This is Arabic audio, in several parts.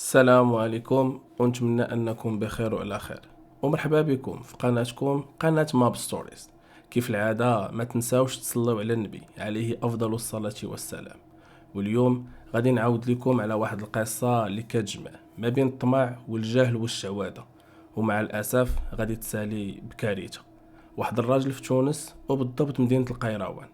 السلام عليكم ونتمنى انكم بخير وعلى خير، ومرحبا بكم في قناتكم قناة ماب ستوريز. كيف العادة ما تنساوش تصلوا على النبي عليه افضل الصلاة والسلام. واليوم غادي نعاود لكم على واحد القصة اللي كتجمع ما بين الطمع والجهل والشعوذة، ومع الاسف غادي تسالي بكارثة. واحد الراجل في تونس وبالضبط مدينة القيروان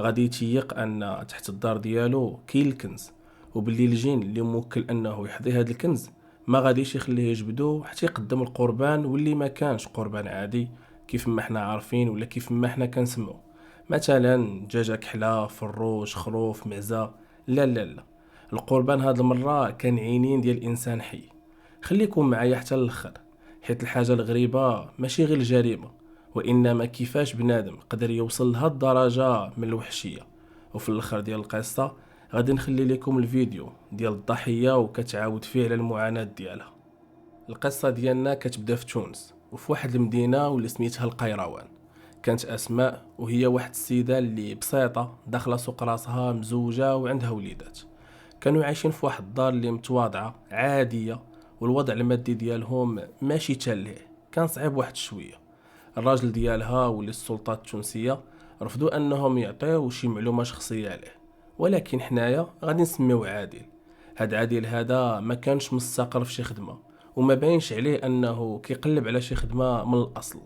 غادي يتيق ان تحت الدار ديالو كاين الكنز، وباللي الجين اللي موكل انه يحظي هذا الكنز ما غاديش يخليه يجبدو حتى يقدم القربان، واللي ما كانش قربان عادي كيف ما احنا عارفين ولا كيف ما احنا كنسمو، مثلا دجاجة كحلة فروج خروف معزة. لا لا لا، القربان هاد المرة كان عينين ديال انسان حي. خليكم معايا حتى الاخر، حيت الحاجة الغريبة ماشي غير الجريمة، وانما كيفاش بنادم قدر يوصل لهاد الدرجة من الوحشية. وفي الاخر ديال القصة غادي نخلي لكم الفيديو ديال الضحية وكتعاود فيه على المعاناة ديالها. القصة ديالنا كتبدا في تونس وفي واحد المدينة واللي سميتها القيروان. كانت اسماء وهي واحد السيدة اللي بسيطة داخلة سوق راسها مزوجة وعندها وليدات. كانوا عايشين في واحد الدار اللي متواضعة عادية، والوضع المادي ديالهم ماشي تاليه، كان صعيب واحد شوية. الراجل ديالها واللي السلطات التونسية رفضوا انهم يعطيو شي معلومة شخصية عليه، ولكن حنايا غادي نسميوه عادل. هاد عادل هذا ما كانش مستقر في شي خدمة، وما باينش عليه انه كيقلب على شي خدمة من الاصل.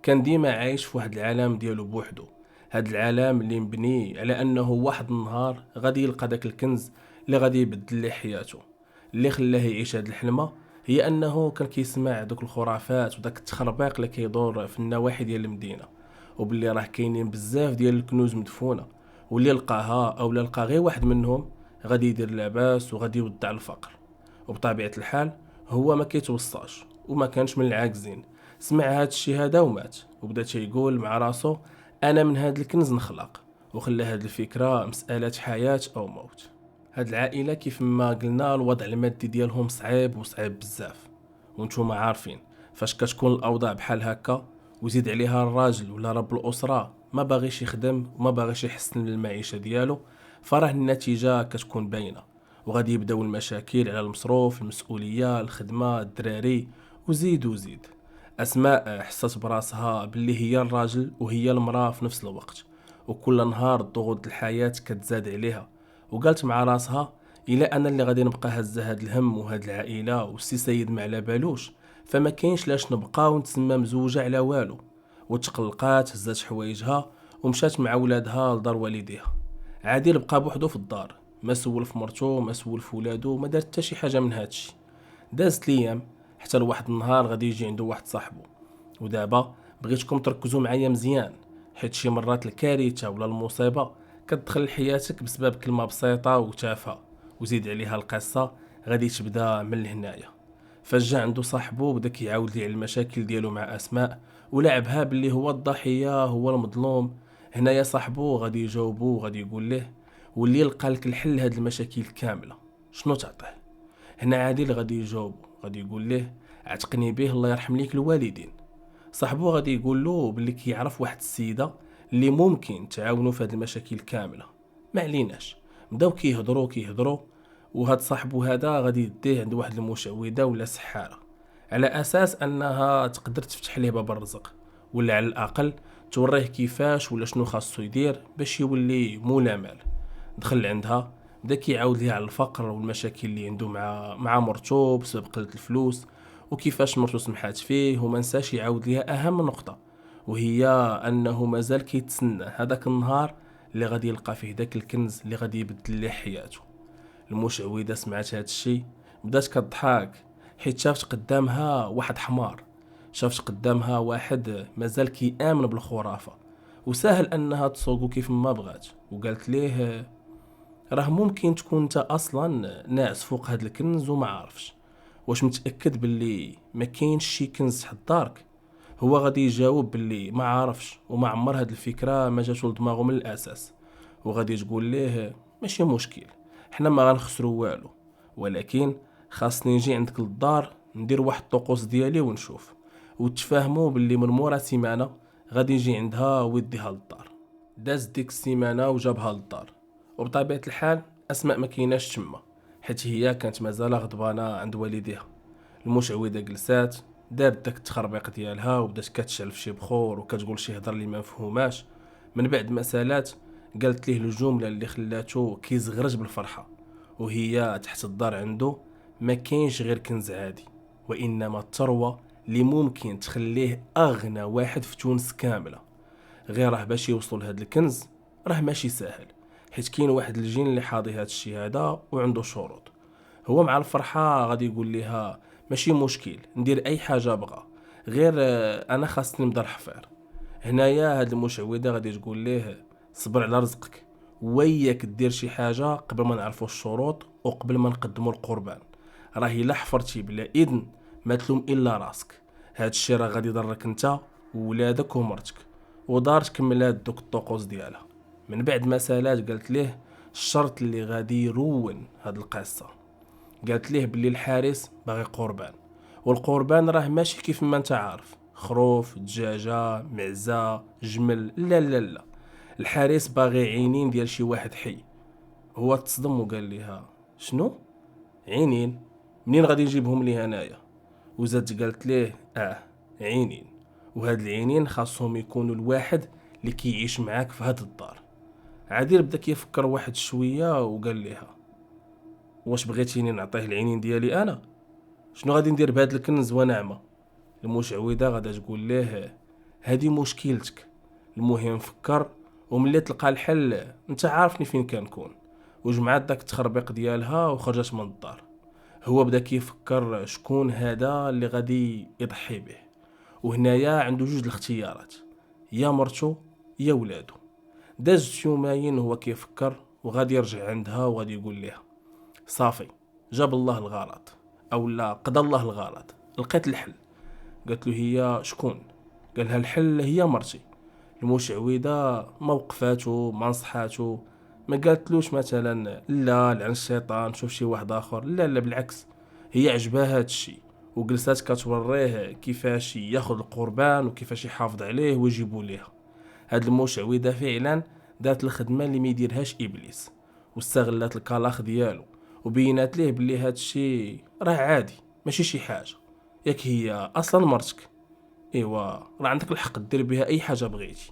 كان ديما عايش في واحد العالم ديالو بوحدو، هاد العالم اللي مبني على انه واحد النهار غادي يلقى داك الكنز اللي غادي يبدل ليه حياته. اللي خلاه يعيش هاد الحلمة هي انه كان كيسمع دوك الخرافات وداك التخربيق اللي كيدور في النواحي ديال المدينة، وباللي راه كاينين بزاف ديال الكنوز مدفونة، واللي لقاها او لا لقى غير واحد منهم غادي يدير لاباس وغادي يودع الفقر. وبطبيعة الحال هو ما كيتوصاش وما كانش من العاجزين. سمع هاد الشي هذا ومات، وبدا تيقول مع راسو انا من هاد الكنز نخلق، وخلى هاد الفكرة مسألة حياة او موت. هاد العائلة كيف ما قلنا الوضع المادي ديالهم صعيب وصعيب بزاف، وانتوما عارفين فاش كتكون الاوضاع بحال هكا وزيد عليها الراجل ولا رب الاسره ما باغيش يخدم وما باغيش يحسن من المعيشه ديالو، فراه النتيجه كتكون باينه. وغادي يبداو المشاكل على المصروف المسؤوليه الخدمه الدراري وزيد وزيد. اسماء حست براسها باللي هي الراجل وهي المراه في نفس الوقت، وكل نهار ضغوط الحياه كتزاد عليها. وقالت مع راسها الا انا اللي غادي نبقى هزه هاد الهم وهاد العائله والسي سيد ما على بالوش، فما كاينش لاش نبقى ونتسمى مزوجه على والو. وتقلقات هزات حوايجها ومشات مع ولادها لدار والديها. عادل بقى بوحدو في الدار، ما سول في مرتو ما سول في ولادو، ما دار حتى شي حاجه من هادشي. دازت ليام حتى لواحد النهار غادي يجي عنده واحد صاحبو. ودابا بغيتكم تركزوا معايا مزيان، حيت شي مرات الكارثه ولا المصيبه كتدخل لحياتك بسبب كلمه بسيطه وتافهه، وزيد عليها القصه غادي تبدا من هنايا. فجا عنده صاحبو بدا كيعاود ليه على المشاكل ديالو مع اسماء، ولعبها باللي هو الضحيه هو المظلوم. هنايا صاحبو غادي يجاوبو وغادي يقول ليه واللي يلقى لك الحل لهاد المشاكل كامله شنو تعطيه. هنا عادل غادي يجاوبو غادي يقول ليه عتقني به الله يرحم ليك الوالدين. صاحبو غادي يقول له باللي كيعرف واحد السيده اللي ممكن تعاونو في هاد المشاكل كامله. ما عليناش، بداو كيهضروا، وهاد صاحبو هذا غادي يديه عند واحد المشعوذه ولا سحاره، على اساس انها تقدر تفتح ليه باب الرزق، ولا على الاقل توريه كيفاش ولا شنو خاصو يدير باش يولي مولا مال. دخل عندها بدا كيعاود ليها على الفقر والمشاكل اللي عنده مع مرتو بسبب قله الفلوس، وكيفاش مرتو سمحات فيه، وما نساش يعاود ليها اهم نقطه، وهي انه مازال كيتسنى هذاك النهار اللي غادي يلقى فيه داك الكنز اللي غادي يبدل ليه حياته. المشعوذه سمعت هاد الشي بدات كضحك، حيت شافت قدامها واحد حمار، شافت قدامها واحد مازال كيامن بالخرافه، وسهل انها تسوقو كيف ما بغات. وقالت ليه راه ممكن تكون انت اصلا ناعس فوق هاد الكنز وما عارفش. واش متاكد باللي ما كاينش شي كنز تحت دارك؟ هو غادي يجاوب باللي ما عارفش وما عمر هاد الفكره ما جاتو لدماغه من الاساس. وغادي تقول ليه ماشي مشكل، حنا ما غنخسروا والو، ولكن خاصني نجي عندك للدار ندير واحد الطقوس ديالي ونشوف. وتفاهموا باللي من مورا سيمانه غادي يجي عندها ويديها للدار. داز ديك السيمانه وجابها للدار، وبطبيعه الحال اسماء ما كايناش تما، حيت هي كانت مازال غضبانه عند والديها. المشعوذه جلسات، دارت داك التخربيق ديالها وبدات كتشعل في شي بخور وكتقول شي هضر اللي ما مفهوماش. من بعد ما سالات قالت ليه الجمله اللي خلاتو كيزغرج بالفرحه، وهي تحت الدار عنده ما كاينش غير كنز عادي، وانما الثروه اللي ممكن تخليه اغنى واحد في تونس كامله. غير راه باش يوصلوا لهذا الكنز راه ماشي ساهل، حيت كاين واحد الجين اللي حاضي هذا الشيء هذا وعنده شروط. هو مع الفرحه غادي يقول لها ماشي مشكل ندير اي حاجه بغا، غير انا خاصني نبدا الحفير. هنايا هاد المشعوذه غادي تقول ليه صبر على رزقك، وياك دير شي حاجه قبل ما نعرفوا الشروط وقبل ما نقدموا القربان. راه الا حفرتي بلا اذن ما تلوم الا راسك. هاد الشيء راه غادي يضرك انت وولادك ومرتك. ودار تكملات دوك الطقوس ديالها. من بعد ما سالات قالت ليه الشرط اللي غادي يرون هاد القصه. قالت ليه بلي الحارس باغي قربان، والقربان راه ماشي كيف ما انت عارف خروف دجاجه معزه جمل، لا لا لا، الحارس باغي عينين ديال شي واحد حي. هو تصدم وقال لها شنو عينين؟ منين غادي نجيبهم لي هنايا؟ وزادت قالت ليه عينين، وهاد العينين خاصهم يكونوا الواحد اللي كيعيش معاك في هاد الدار. عادل بدا كيفكر واحد شويه وقال لها واش بغيتيني نعطيه العينين ديالي انا؟ شنو غادي ندير بهاد الكنز ونعمه؟ المشعوذه غادا تقول ليه هادي مشكلتك، المهم فكر وملي تلقى الحل انت عارفني فين كنكون. وجمعات داك التخربيق ديالها وخرجت من الدار. هو بدا كيفكر شكون هذا اللي غادي يضحي به، وهنايا عنده جوج الاختيارات، يا مرتو يا ولادو. داز يومين هو كيفكر وغادي يرجع عندها وغادي يقول لها صافي جاب الله الغلط، او لا قضى الله الغلط، لقيت الحل. قالت له هي شكون؟ قالها الحل هي مرتي. المشعوذه ما وقفاتو ما نصحاتو، ما قالتلوش مثلا لا لعن الشيطان شوف شي واحد اخر، لا لا بالعكس، هي عجبها هاد الشيء وجلسات كتوريه كيفاش ياخذ القربان وكيفاش يحافظ عليه ويجيبوا ليها. هاد المشعوذه فعلا دارت الخدمه اللي ما يديرهاش ابليس، واستغلت الكلاخ ديالو وبينات ليه بلي هاد الشيء راه عادي ماشي شي حاجه، ياك هي اصلا مرتك، ايوا راه عندك الحق دير بها اي حاجه بغيتي.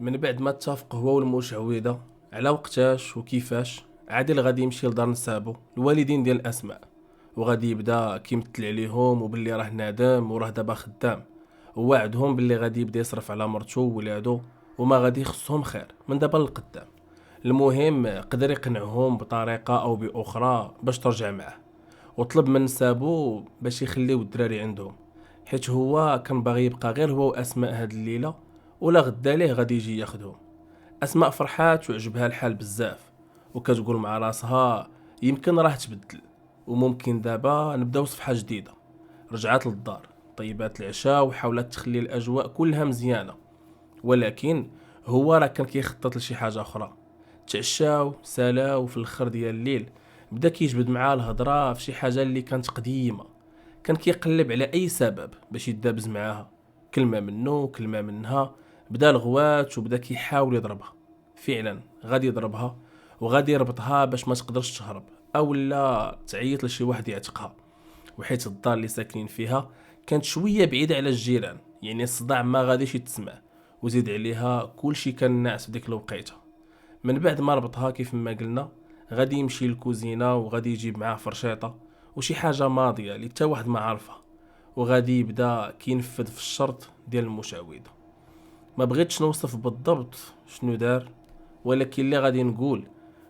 من بعد ما اتفق هو والمشعوذه على وقتاش وكيفاش، عادل غادي يمشي لدار نسابو الوالدين ديال الاسماء، وغادي يبدا كيمثل عليهم وباللي راه نادم وراه دابا خدام، ووعدهم باللي غادي يبدا يصرف على مرتو وولادو وما غادي يخصهم خير من دابا للقدام. المهم قدر يقنعهم بطريقه او باخرى باش ترجع معاه، وطلب من سابو باش يخليو الدراري عندهم، حيت هو كان باغي يبقى غير هو واسماء هاد الليله، ولا غدا ليه غادي يجي ياخدهم. اسماء فرحات وعجبها الحال بزاف، وكتقول مع راسها يمكن راه تبدل وممكن دابا نبداو صفحه جديده. رجعت للدار طيبات العشاء وحاولت تخلي الاجواء كلها مزيانه، ولكن هو راه كان كيخطط لشي حاجه اخرى. تعشاو سالاو في الاخر ديال الليل بدا كيجبد معاه الهضره في شي حاجه اللي كانت قديمه، كان كيقلب على اي سبب باش يدابز معاها، كلمه منه كلمه منها، بدا الغوات وبدا كيحاول يضربها. فعلا غادي يضربها وغادي يربطها باش ما تقدرش تهرب او لا تعيط لشي واحد يعتقها. وحيت الدار اللي ساكنين فيها كانت شويه بعيده على الجيران، يعني الصداع ما غاديش يتسمع، وزيد عليها كلشي كان ناعس في ديك الوقيته. من بعد ما ربطها كيف ما قلنا غادي يمشي للكوزينه وغادي يجيب معاه فرشيطه وشي حاجه ماضيه اللي حتى واحد ما عارفها، وغادي يبدا كينفذ في الشرط ديال المشعوذه. ما بغيتش نوصف بالضبط شنو دار، ولكن اللي غادي نقول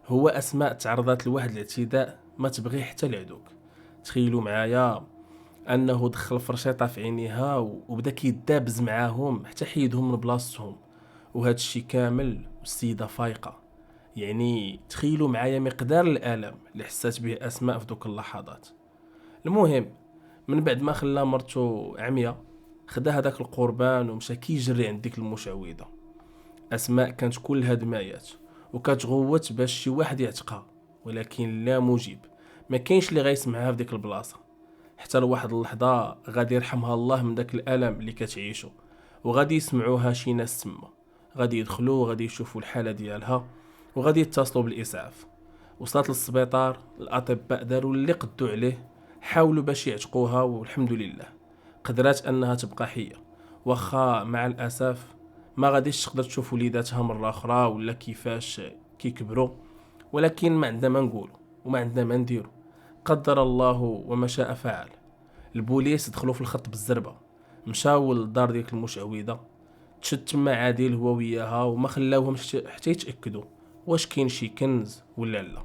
هو اسماء تعرضت لواحد الاعتداء ما تبغي حتى العدوك. تخيلوا معايا انه دخل فرشيطه في عينيها وبدا كيدابز معاهم حتى حيدهم من بلاصتهم، وهذا الشيء كامل والسيده فايقه. يعني تخيلوا معايا مقدار الالم اللي حسات به اسماء في دوك اللحظات. المهم من بعد ما خلى مرتو عمية خدا هداك القربان ومشى كيجري عند ديك المشعوذه. اسماء كانت كلها دمايات وكتغوت باش شي واحد يعتقها، ولكن لا مجيب، ما كاينش اللي غيسمعها في ديك البلاصه. حتى لواحد اللحظه غادي يرحمها الله من داك الالم اللي كتعيشو، وغادي يسمعوها شي ناس تما، غادي يدخلوا وغادي يشوفوا الحاله ديالها وغادي يتصلوا بالاسعاف. وصلت للسبيطار، الاطباء داروا اللي قدوا عليه، حاولوا باش يعتقوها والحمد لله قدرات انها تبقى حيه. واخا مع الاسف ما غاديش تقدر تشوف وليداتها مره اخرى ولا كيفاش كيكبروا، ولكن ما عندنا ما نقولوا وما عندنا ما نديروا، قدر الله وما شاء فعل. البوليس دخلوا في الخط بالزربه، مشاو للدار ديك المشعوذه، تشد تما عادل هو وياها وما خلاوهمش حتى يتاكدوا واش كاين شي كنز ولا لا.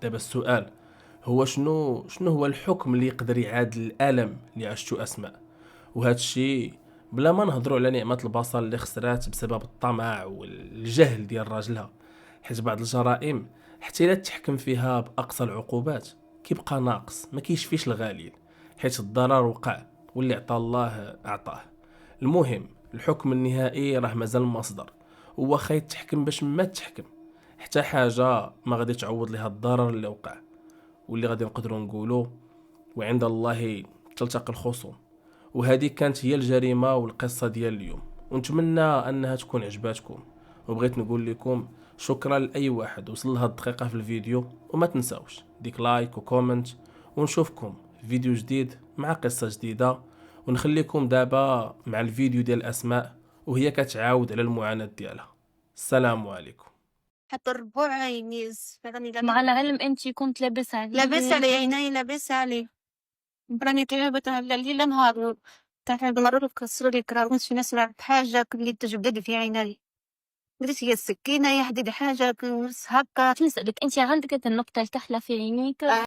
دابا السؤال هو شنو هو الحكم اللي يقدر يعادل الالم اللي عاشتو اسماء؟ وهذا الشيء بلا ما نهضروا على نعمه البصر اللي خسرات بسبب الطمع والجهل ديال راجلها، حيت بعض الجرائم حتى الا تحكم فيها باقصى العقوبات كيبقى ناقص، ما كيشفيش الغليل، حيت الضرر وقع واللي عطى الله اعطاه. المهم الحكم النهائي راه مازال مصدر، هو خايت تحكم باش ما تحكم حتى حاجه ما غادي تعوض لها الضرر اللي وقع. واللي غادي نقدروا نقولوا وعند الله تلتقي الخصوم. وهذه كانت هي الجريمه والقصه ديال اليوم، ونتمنى انها تكون عجباتكم. وبغيت نقول لكم شكرا لاي واحد وصل لها الدقيقه في الفيديو، وما تنساوش ديك لايك وكومنت، ونشوفكم في فيديو جديد مع قصه جديده. ونخليكم دابا مع الفيديو ديال اسماء وهي كتعاود على المعاناه ديالها. السلام عليكم. حتى الربع عينيز راني مع العلم انت كنت لاباس عليه لاباس علي عيني لاباس علي راني تعبت على الليل نهار تعب مرة كسروا لي كراوس في ناس حاجة اللي تجبد في عيني قلت هي السكينة يا حديد حاجة كنس هكا. نسألك انت عندك هاد النقطة الكحلة في عينيك